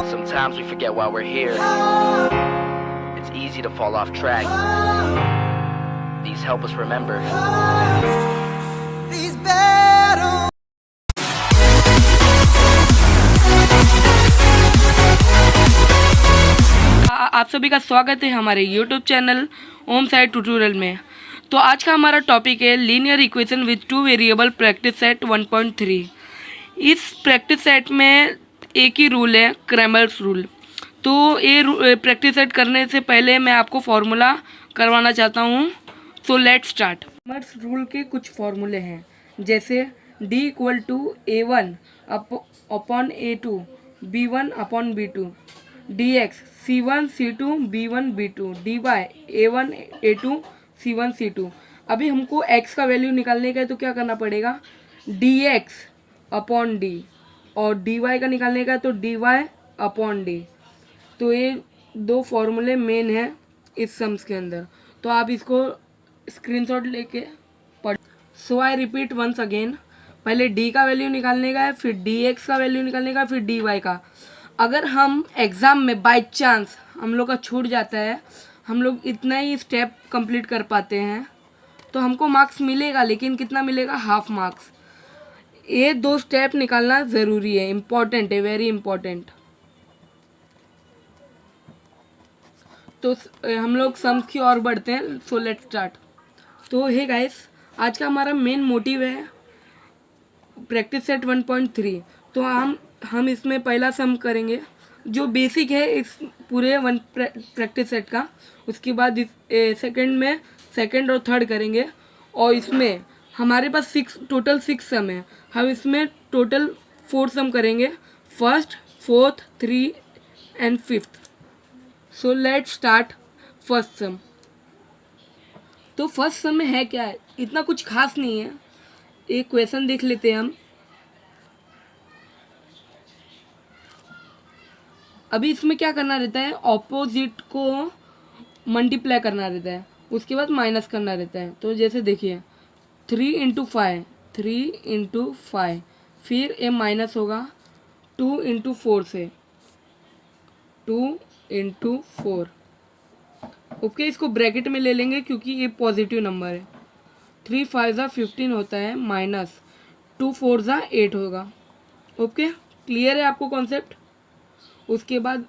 Sometimes we forget why we're here. It's easy to fall off track. These help us remember. These battles. आप सभी का स्वागत है हमारे YouTube चैनल ओम side tutorial में। तो आज का हमारा टॉपिक है linear equation with two variable practice set 1.3। इस प्रैक्टिस सेट में एक ही रूल है, क्रैमर्स रूल। तो ये प्रैक्टिस सेट करने से पहले मैं आपको फार्मूला करवाना चाहता हूँ। सो लेट्स स्टार्ट। क्रैमर्स रूल के कुछ फार्मूले हैं, जैसे D = A1 upon A2 B1 upon B2, dx C1 C2 B1 B2 dy A1 A2 C1 C2। अभी हमको x का वैल्यू निकालने का है तो क्या करना पड़ेगा, dx अपॉन d, और dy का निकालने का है तो dy अपॉन d। तो ये दो फॉर्मूले मेन है इस सम्स के अंदर, तो आप इसको स्क्रीनशॉट लेके पढ़। सो आई रिपीट वंस अगेन, पहले d का वैल्यू निकालने का है, फिर dx का वैल्यू निकालने का है, फिर dy का। अगर हम एग्ज़ाम में बाय चांस हम लोग का छूट जाता है, हम लोग इतना ही स्टेप कंप्लीट कर पाते हैं तो हमको मार्क्स मिलेगा, लेकिन कितना मिलेगा, हाफ मार्क्स। ये दो स्टेप निकालना ज़रूरी है, इम्पॉर्टेंट है, वेरी इम्पॉर्टेंट। तो हम लोग सम्स की ओर बढ़ते हैं। सो लेट्स स्टार्ट। तो हे गाइस, आज का हमारा मेन मोटिव है प्रैक्टिस सेट 1.3। तो हम इसमें पहला सम करेंगे जो बेसिक है इस पूरे प्रैक्टिस सेट का। उसके बाद सेकंड में सेकंड और थर्ड करेंगे, और इसमें हमारे पास टोटल 6 सम है। हम इसमें टोटल 4 सम करेंगे, first, fourth, 3 and 5th। So let's start first sum. तो फर्स्ट सम में है क्या है, इतना कुछ खास नहीं है। एक क्वेश्चन देख लेते हैं हम। अभी इसमें क्या करना रहता है, ऑपोजिट को मल्टीप्लाई करना रहता है, उसके बाद माइनस करना रहता है। तो जैसे देखिए 3 × 5 3 × 5, फिर ये माइनस होगा 2 × 4 से 2 × 4। ओके, इसको ब्रैकेट में ले लेंगे क्योंकि ये पॉजिटिव नंबर है। 3 × 5 = 15 होता है, माइनस 2 × 4 = 8 होगा। ओके, क्लियर है आपको कॉन्सेप्ट। उसके बाद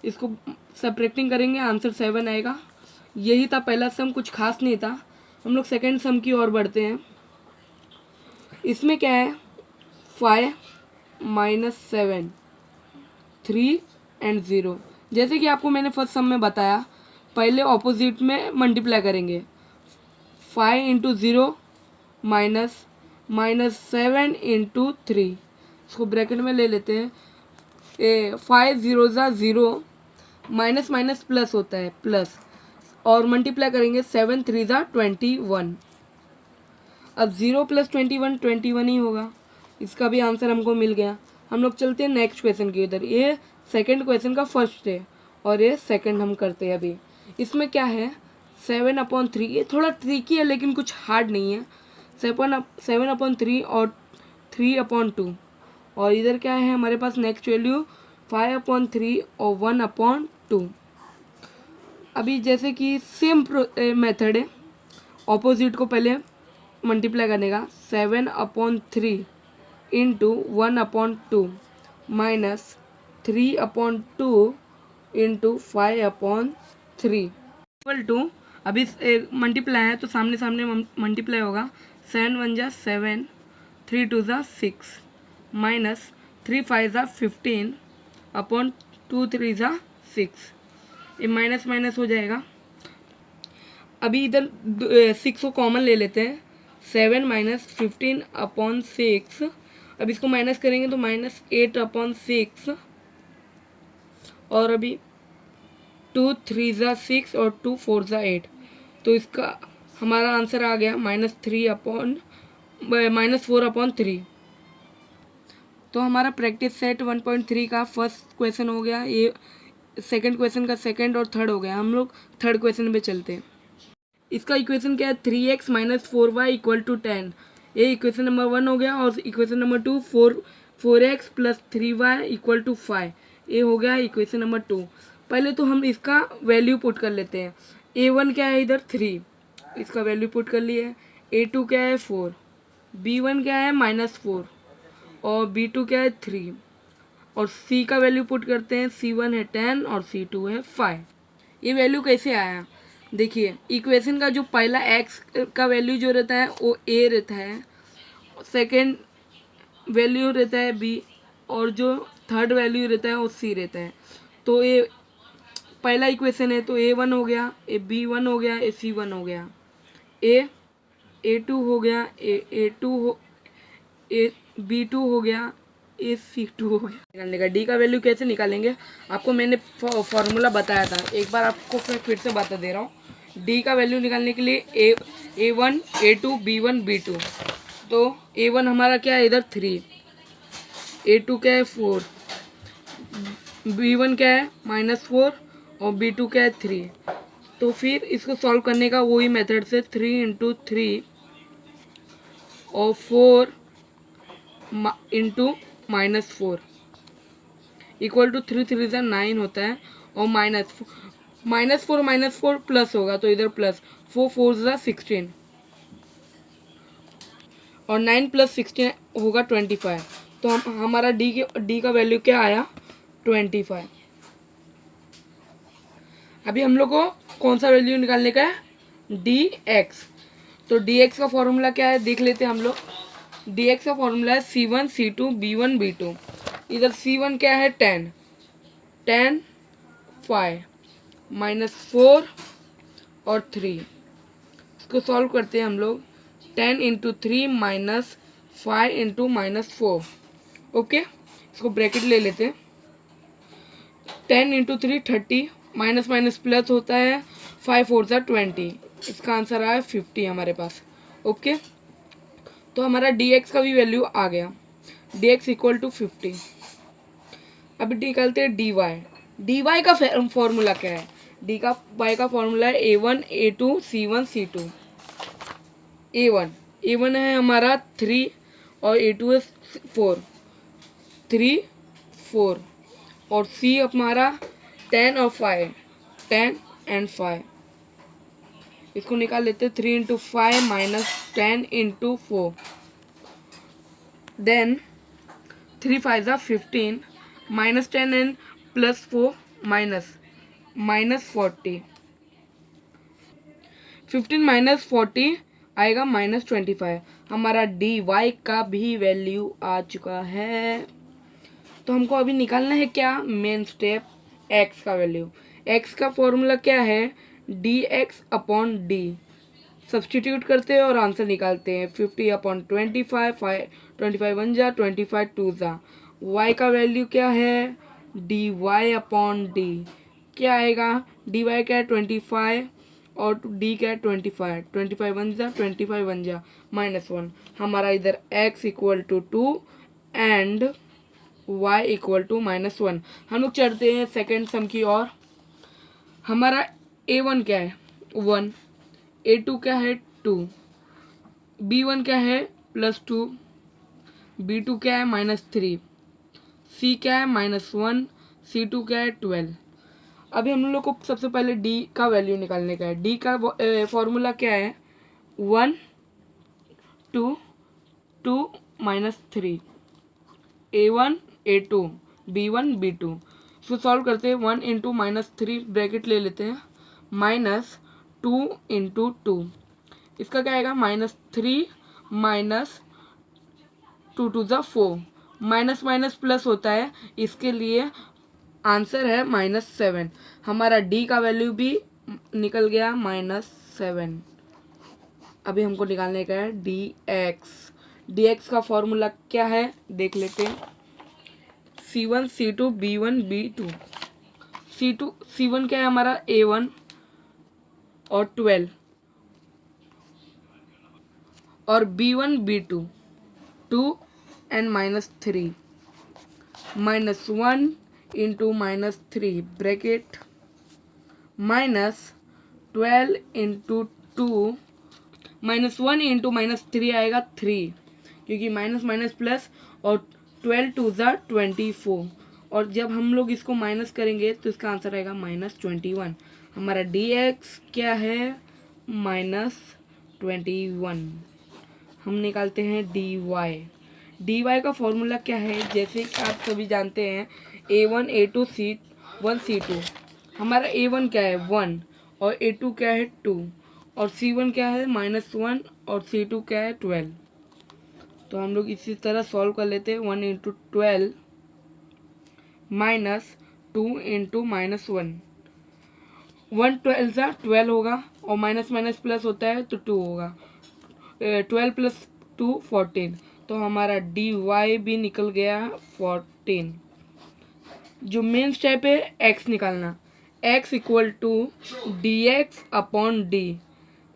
इसको सब्ट्रैक्टिंग करेंगे, आंसर 7 आएगा। यही था पहला सम, कुछ खास नहीं था। हम लोग सेकंड सम की ओर बढ़ते हैं। इसमें क्या है, 5 - 7 3 एंड 0। जैसे कि आपको मैंने फर्स्ट सम में बताया, पहले ऑपोजिट में मल्टीप्लाई करेंगे। 5 × 0 माइनस 7 × 3। इसको ब्रैकेट में ले लेते हैं। 5 0 = 0, माइनस माइनस प्लस होता है, प्लस, और मल्टीप्लाई करेंगे 7 3 = 21। अब 0 + 21 21 ही होगा। इसका भी आंसर हमको मिल गया। हम लोग चलते हैं नेक्स्ट क्वेश्चन की उधर। ये सेकंड क्वेश्चन का फर्स्ट है और ये सेकंड हम करते हैं अभी। इसमें क्या है, 7/3। ये थोड़ा ट्रिकी है लेकिन कुछ हार्ड नहीं है। 7/3 और 3/2, और इधर क्या है हमारे पास नेक्स्ट वैल्यू 5/3 और 1/2। अभी जैसे कि सेम मेथड है, ऑपोजिट को पहले मल्टीप्लाई करने का। 7/3 × 1/2 माइनस 3/2 × 5/3 इक्वल टू, अभी मल्टीप्लाई है तो सामने सामने मल्टीप्लाई होगा। 7 1 = 7, 3 2 = 6, माइनस 3 5 = 15 अपॉन 2 3 = 6। ये माइनस माइनस हो जाएगा। अभी इधर 6 को कॉमन ले लेते हैं। 7 - 15/6। अब इसको माइनस करेंगे तो -8/6, और अभी 2 3 = 6 और 2 4 = 8। तो इसका हमारा आंसर आ गया -4/3। तो हमारा प्रैक्टिस सेट 1.3 का फर्स्ट क्वेश्चन हो गया। ये सेकंड क्वेश्चन का सेकंड और थर्ड हो गया। हम लोग थर्ड क्वेश्चन पे चलते हैं। इसका इक्वेशन क्या है, 3x - 4y = 10। ये इक्वेशन नंबर 1 हो गया। और इक्वेशन नंबर 2 4x + 3y = 5। ये हो गया इक्वेशन नंबर 2। पहले तो हम इसका वैल्यू पुट कर लेते हैं। A1 क्या है इधर 3, इसका वैल्यू पुट कर लिए। A2 क्या है 4, B1 क्या है -4 और B2 क्या है 3 और C का वैल्यू पुट करते हैं। C1 है 10 और C2 है 5। ये वैल्यू कैसे आया देखिए, इक्वेशन का जो पहला x का वैल्यू जो रहता है वो A रहता है, सेकेंड वैल्यू रहता है B और जो थर्ड वैल्यू रहता है वो C रहता है। तो ये पहला इक्वेशन है तो A1 हो गया, ए B1 हो गया, ए C1 हो गया, A2 हो गया, A2 हो, ए B2 हो गया, ए C2 हो गया। निकालने का D का वैल्यू कैसे निकालेंगे आपको मैंने फॉर्मूला बताया था, एक बार आपको मैं फिर से बता दे रहा हूँ। D का वैल्यू निकालने के लिए A1 A2 B1 B2। तो A1 हमारा क्या है इधर 3, A2 क्या है 4, B1 क्या है -4 और B2 क्या है 3। तो फिर इसको सॉल्व करने का वही मेथड से 3 × 3 और 4 × -4 इक्वल टू 3 3 जा 9 होता है और -4 प्लस होगा तो इधर प्लस 4 4 जा 16 और 9 + 16 होगा 25। तो हमारा D का वैल्यू क्या आया 25। अभी हम लोग को कौन सा वैल्यू निकालने का है dx। तो dx का फॉर्मूला क्या है देख लेते हैं हम लोग। dx का फॉर्मूला है C1 C2 B1 B2। इधर C1 क्या है 10 5 -4 और 3। इसको सॉल्व करते हैं हम लोग। 10 × 3 -5 × -4। ओके, इसको ब्रैकेट ले लेते हैं। 10 × 3 30 माइनस माइनस प्लस होता है 5 4 जा 20। इसका आंसर आया 50 हमारे पास। ओके, तो हमारा dx का भी वैल्यू आ गया, dx इक्वल टू 50। अभी निकालते हैं dy का फॉर्मूला क्या है। dy का फॉर्मूला है A1 A2 C1 C2। A1 है हमारा 3 और A2 है 4, 3 4 और C हमारा 10 और 5 10 and 5। इसको निकाल लेते हैं 3 × 5 -10 × 4 देन 3 5 जा 15 -10 and +4 -40 15 - 40 आएगा -25। हमारा dy का भी वैल्यू आ चुका है। तो हमको अभी निकालना है क्या मेन स्टेप x का वैल्यू। x का फॉर्मूला क्या है dx/d। सब्सटीट्यूट करते हैं और आंसर निकालते हैं। 50/25 25 1 जा 25 2 जा। y का वैल्यू क्या है dy/d। क्या आएगा dy क्या है 25 और d क्या है 25 25 1 जा 25 1 जा -1। हमारा इधर x equal to 2 and y equal to -1। हम लोग चढ़ते हैं सेकेंड सम की ओर। हमारा A1 क्या है 1, A2 क्या है 2, B1 क्या है +2, B2 क्या है -3, C क्या है -1, C2 क्या है 12। अभी हम लोग को सबसे पहले D का वैल्यू निकालने का है। D का फॉर्मूला क्या है 1 2 2 -3 A1 A2 B1 B2। इसको सॉल्व करते हैं। 1 × -3 ब्रैकेट ले लेते हैं -2 × 2। इसका क्या आएगा -3 -2 2 जा 4। माइनस माइनस प्लस होता है, इसके लिए आंसर है -7। हमारा D का वैल्यू भी निकल गया -7। अभी हमको निकालने का है dx का फॉर्मूला क्या है देख लेते हैं। C1 C2 B1 B2। C1 क्या है हमारा A1 और 12 और B1 B2 2 and -3 -1 × -3 ब्रैकेट -12 × 2 -1 × -3 आएगा 3 क्योंकि माइनस माइनस प्लस और 12 2 जा 24 और जब हम लोग इसको माइनस करेंगे तो इसका आंसर आएगा -21। हमारा dx क्या है? -21। हम निकालते हैं dy का फॉर्मूला क्या है? जैसे कि आप सभी जानते हैं a1 a2 c1 c2। हमारा a1 क्या है? 1 और a2 क्या है? 2 और c1 क्या है? -1 और c2 क्या है? 12। तो हम लोग इसी तरह सॉल्व कर लेते हैं। 1 × 12 -2 × -1। 1 12 सा 12 होगा और माइनस माइनस प्लस होता है तो 2 होगा। 12 + 2 14। तो हमारा dy भी निकल गया 14। जो मेन स्टेप है x निकालना। x = dx upon D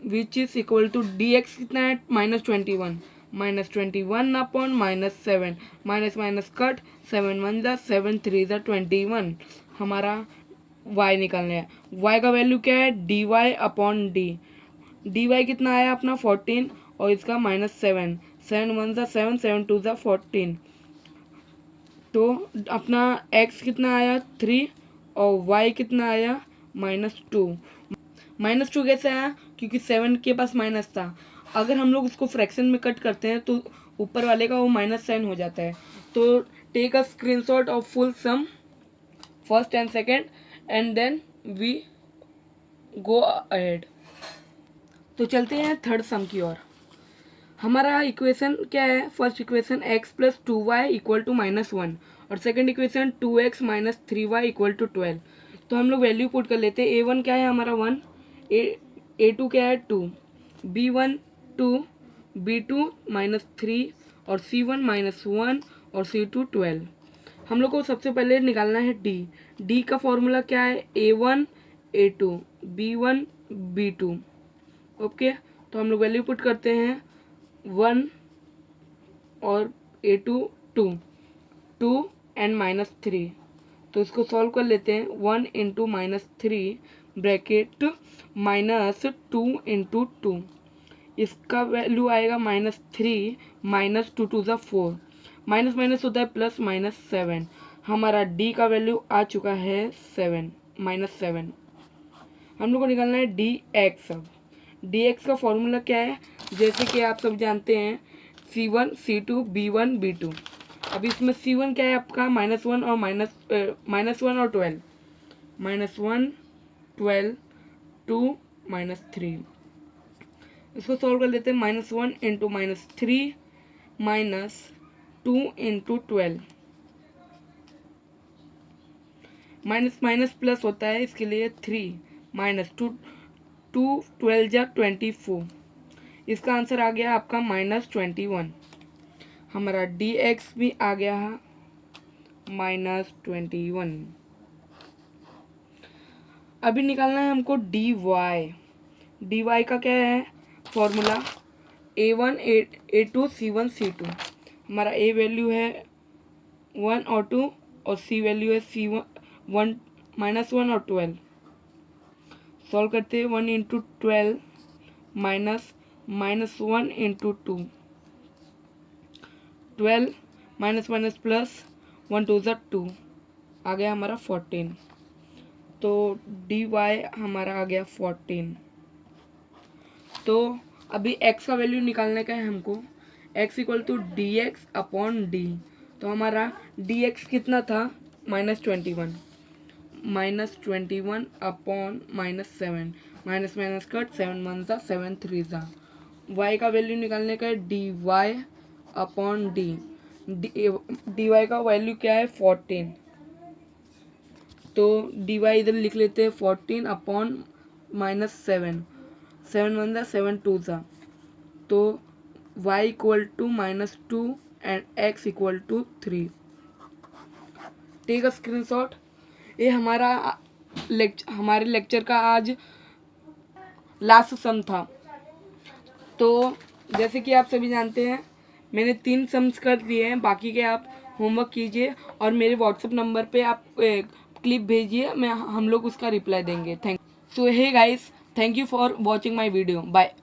which is equal to dx कितना है? -21। -21 अपॉन -7 माइनस माइनस कट 7 1 ज़ा 7 3 ज़ा 21। हमारा y निकालना है। y का वैल्यू क्या है? dy upon D. dy कितना आया अपना 14 और इसका -7 7 1 ज़ा 7 7 2 ज़ा 14। तो अपना x कितना आया? 3 और y कितना आया? -2। -2 कैसे आया? क्योंकि 7 के पास माइनस था। अगर हम लोग उसको फ्रैक्शन में कट करते हैं तो ऊपर वाले का वो माइनस साइन हो जाता है। तो take a screenshot of full sum first and second and then we go ahead. तो चलते हैं थर्ड सम की ओर। हमारा इक्वेशन क्या है? फर्स्ट इक्वेशन x + 2y = -1 और सेकंड इक्वेशन 2x - 3y = 12। तो हम लोग वैल्यू पुट कर लेते हैं। a1 क्या है हमारा? 1, a2 क्या है? 2, b1 2, b2 -3 और c1 -1 और c2 12। हम लोग को सबसे पहले निकालना है d का फॉर्मूला क्या है? a1 a2 b1 b2। Okay, तो हम लोग वैल्यू पुट करते हैं 1 और a2 2 2 एंड -3। तो इसको सॉल्व कर लेते हैं। 1 × -3 ब्रैकेट -2 × 2। इसका वैल्यू आएगा -3 -2 2 ज़ा 4। माइनस माइनस होता है प्लस -7। हमारा d का वैल्यू आ चुका है 7 -7। हम लोग को निकालना है dx। अब dx का फॉर्मूला क्या है? जैसे कि आप सब जानते हैं c1 c2 b1 b2। अब इसमें c1 क्या है आपका? -1 और -1 और 12। -1 12 2 -3। इसको सॉल्व कर लेते हैं। -1 × -3 -2 × 12। माइनस माइनस प्लस होता है, इसके लिए 3 -2 2 12 जा 24। इसका आंसर आ गया आपका -21। हमारा dx भी आ गया है -21। अभी निकालना है हमको dy का क्या है formula? a1 a2 c1 c2। हमारा a वैल्यू है 1 और 2 और c वैल्यू है c1 1 -1 और 12। सॉल्व करते हैं। 1 × 12 -1 × 2 12 माइनस माइनस प्लस 1 2 ज़ा 2 आ गया हमारा 14। तो dy हमारा आ गया 14। तो अभी x का वैल्यू निकालने का है हमको। x = dx upon D. तो हमारा dx कितना था? -21 -21 अपॉन -7 माइनस माइनस कट 7 1 ज़ा 7 3 ज़ा। y का वैल्यू निकालने का है dy अपॉन डी। dy का वैल्यू क्या है? 14। तो dy इधर लिख लेते हैं 14 अपॉन -7 7 1 ज़ा 7 2 ज़ा। तो y = -2 and x = 3। Take a screenshot. ये हमारे लेक्चर का आज लास्ट सम था। तो जैसे कि आप सभी जानते हैं मैंने 3 सम्स कर दिए हैं। बाकी के आप होमवर्क कीजिए और मेरे व्हाट्सएप नंबर पे आप क्लिप भेजिए, हम लोग उसका रिप्लाई देंगे। Thank so hey guys, thank you for watching my video. Bye.